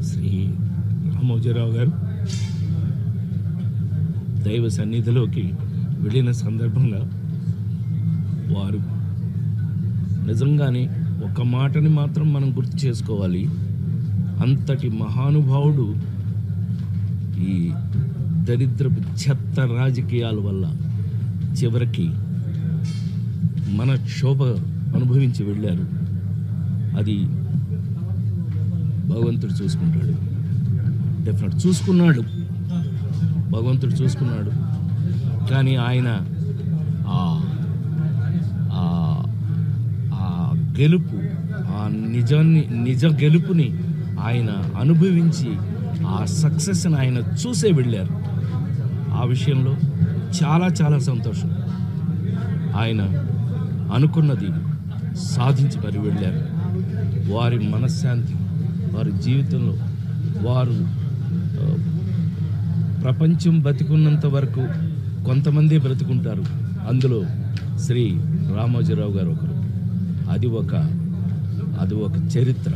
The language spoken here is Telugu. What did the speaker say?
శ్రీ రామోజీరావు గారు దైవ సన్నిధిలోకి వెళ్ళిన సందర్భంగా వారు నిజంగానే ఒక మాటని మాత్రం మనం గుర్తు చేసుకోవాలి. అంతటి మహానుభావుడు ఈ దరిద్రపు చెత్త రాజకీయాల వల్ల చివరికి మన క్షోభ అనుభవించి వెళ్ళారు. అది భగవంతుడు చూసుకుంటాడు, డెఫినెట్ చూసుకున్నాడు, భగవంతుడు చూసుకున్నాడు. కానీ ఆయన గెలుపు, ఆ నిజ గెలుపుని ఆయన అనుభవించి ఆ సక్సెస్ని ఆయన చూసే వెళ్ళారు. ఆ విషయంలో చాలా చాలా సంతోషం. ఆయన అనుకున్నది సాధించి మరి వెళ్ళారు. వారి మనశ్శాంతి, వారి జీవితంలో వారు ప్రపంచం బతికున్నంత వరకు కొంతమంది బ్రతుకుంటారు. అందులో శ్రీ రామోజీరావు గారు ఒకరు. అది ఒక చరిత్ర.